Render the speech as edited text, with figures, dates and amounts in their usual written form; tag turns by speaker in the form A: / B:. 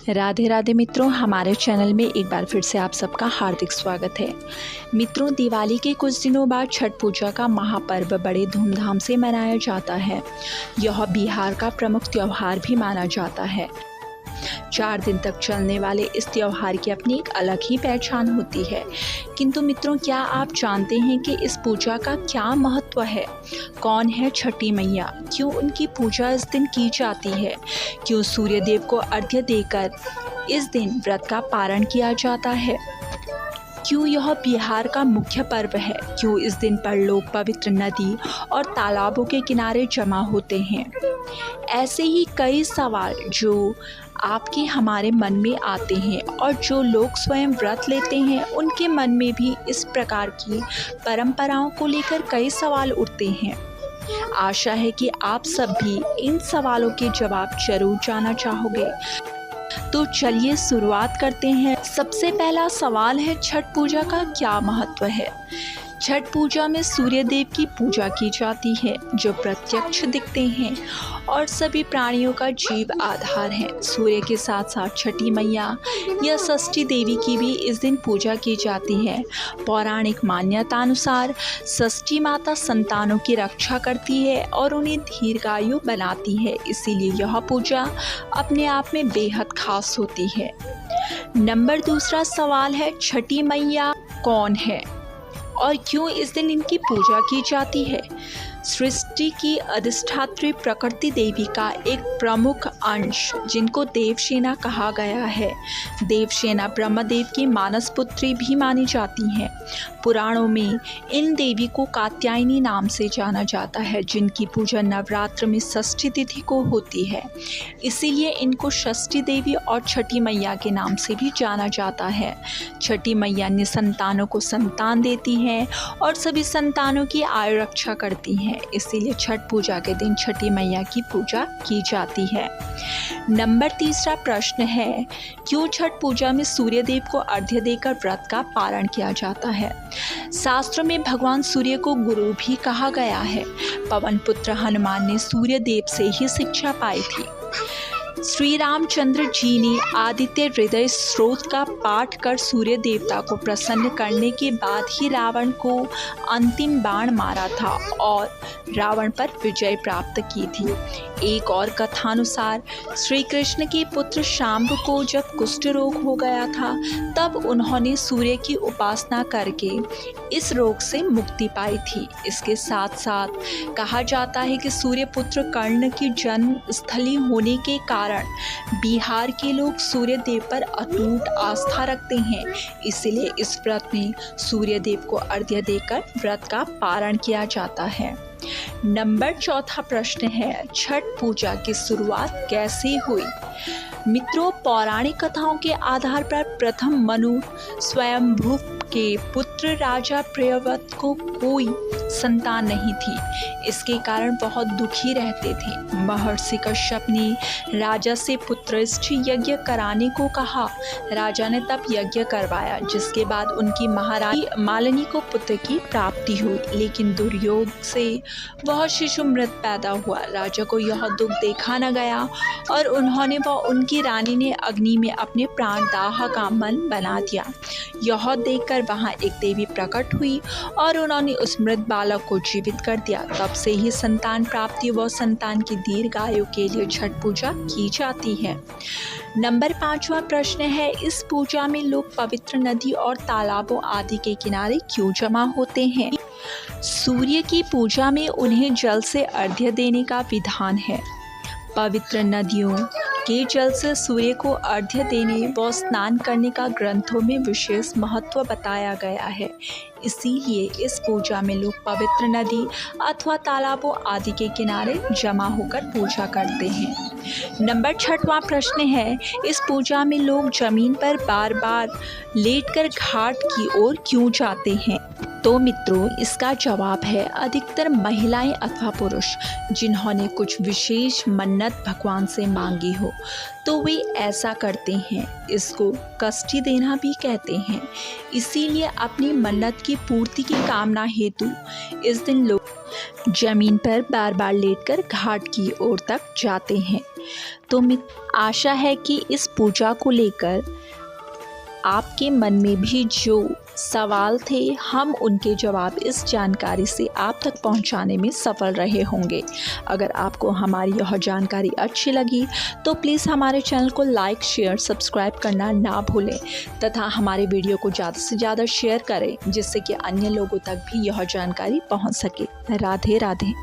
A: राधे राधे मित्रों, हमारे चैनल में एक बार फिर से आप सबका हार्दिक स्वागत है। मित्रों, दिवाली के कुछ दिनों बाद छठ पूजा का महापर्व बड़े धूमधाम से मनाया जाता है। यह बिहार का प्रमुख त्योहार भी माना जाता है। 4 दिन तक चलने वाले इस त्योहार की अपनी एक अलग ही पहचान होती है। किंतु मित्रों, क्या आप जानते हैं कि इस पूजा का क्या महत्व है? कौन है छठी मैया? क्यों उनकी पूजा इस दिन की जाती है? क्यों सूर्य देव को अर्घ्य देकर इस दिन व्रत का पारण किया जाता है? क्यों यह बिहार का मुख्य पर्व है? क्यों इस दिन पर लोग पवित्र नदी और तालाबों के किनारे जमा होते हैं? ऐसे ही कई सवाल जो आपके हमारे मन में आते हैं और जो लोग स्वयं व्रत लेते हैं उनके मन में भी इस प्रकार की परंपराओं को लेकर कई सवाल उठते हैं। आशा है कि आप सब भी इन सवालों के जवाब जरूर जानना चाहोगे। तो चलिए शुरुआत करते हैं। सबसे पहला सवाल है, छठ पूजा का क्या महत्व है? छठ पूजा में सूर्य देव की पूजा की जाती है जो प्रत्यक्ष दिखते हैं और सभी प्राणियों का जीव आधार है। सूर्य के साथ साथ छठी मैया या षष्ठी देवी की भी इस दिन पूजा की जाती है। पौराणिक मान्यता अनुसार षष्ठी माता संतानों की रक्षा करती है और उन्हें दीर्घायु बनाती है, इसीलिए यह पूजा अपने आप में बेहद खास होती है। नंबर दूसरा सवाल है, छठी मैया कौन है और क्यों इस दिन इनकी पूजा की जाती है? सृष्टि की अधिष्ठात्री प्रकृति देवी का एक प्रमुख अंश जिनको देवसेना कहा गया है। देवसेना ब्रह्मदेव की मानस पुत्री भी मानी जाती हैं। पुराणों में इन देवी को कात्यायनी नाम से जाना जाता है, जिनकी पूजा नवरात्र में षष्ठी तिथि को होती है। इसीलिए इनको षष्ठी देवी और छठी मैया के नाम से भी जाना जाता है। छठी मैया निसंतानों को संतान देती हैं और सभी संतानों की आयु रक्षा करती हैं। इसीलिए छठ पूजा के दिन छठी मैया की पूजा की जाती है। नंबर तीसरा प्रश्न है, क्यों छठ पूजा में सूर्य देव को अर्घ्य देकर व्रत का पारण किया जाता है? शास्त्र में भगवान सूर्य को गुरु भी कहा गया है। पवन पुत्र हनुमान ने सूर्य देव से ही शिक्षा पाई थी। श्री रामचंद्र जी ने आदित्य हृदय स्रोत का पाठ कर सूर्य देवता को प्रसन्न करने के बाद ही रावण को अंतिम बाण मारा था और रावण पर विजय प्राप्त की थी। एक और कथानुसार श्री कृष्ण के पुत्र शाम्ब को जब कुष्ठ रोग हो गया था, तब उन्होंने सूर्य की उपासना करके इस रोग से मुक्ति पाई थी। इसके साथ साथ कहा जाता है कि सूर्य पुत्र कर्ण की जन्म स्थली होने के कारण बिहार के लोग सूर्य देव पर अटूट आस्था रखते हैं। इसलिए इस व्रत में सूर्य देव को अर्घ्य देकर व्रत का पारण किया जाता है। नंबर चौथा प्रश्न है, छठ पूजा की शुरुआत कैसे हुई? मित्रों, पौराणिक कथाओं के आधार पर प्रथम मनु स्वयंभू के पुत्र राजा प्रियव्रत को कोई संतान नहीं थी। इसके कारण बहुत दुखी रहते थे। महर्षि कश्यप ने राजा से पुत्रष्टि यज्ञ कराने को कहा। राजा ने तब यज्ञ करवाया, जिसके बाद उनकी महारानी मालिनी को पुत्र की प्राप्ति हुई, लेकिन दुर्योग से वह शिशु मृत पैदा हुआ। राजा को यह दुख देखा न गया और उनकी रानी ने अग्नि में अपने प्राण दाह का मन बना दिया। यह देखकर वहां एक देवी प्रकट हुई और उन्होंने उस मृत बालक को जीवित कर दिया। तब से ही संतान प्राप्ति व संतान की दीर्घायु के लिए छठ पूजा की जाती है। नंबर 5वां प्रश्न है, इस पूजा में लोग पवित्र नदी और तालाबों आदि के किनारे क्यों जमा होते हैं? सूर्य की पूजा में उन्हें जल से अर्घ्य देने का विधान है। पवित्र नदियों के जल से सूर्य को अर्घ्य देने व स्नान करने का ग्रंथों में विशेष महत्व बताया गया है। इसीलिए इस पूजा में लोग पवित्र नदी अथवा तालाबों आदि के किनारे जमा होकर पूजा करते हैं। नंबर 6वां प्रश्न है, इस पूजा में लोग जमीन पर बार बार लेटकर घाट की ओर क्यों जाते हैं? तो मित्रों, इसका जवाब है, अधिकतर महिलाएं अथवा पुरुष जिन्होंने कुछ विशेष मन्नत भगवान से मांगी हो तो वे ऐसा करते हैं। इसको कष्टी देना भी कहते हैं। इसीलिए अपनी मन्नत की पूर्ति की कामना हेतु इस दिन लोग जमीन पर बार बार लेटकर घाट की ओर तक जाते हैं। तो आशा है कि इस पूजा को लेकर आपके मन में भी जो सवाल थे, हम उनके जवाब इस जानकारी से आप तक पहुंचाने में सफल रहे होंगे। अगर आपको हमारी यह जानकारी अच्छी लगी तो प्लीज़ हमारे चैनल को लाइक, शेयर, सब्सक्राइब करना ना भूलें तथा हमारे वीडियो को ज़्यादा से ज़्यादा शेयर करें, जिससे कि अन्य लोगों तक भी यह जानकारी पहुंच सके। राधे राधे।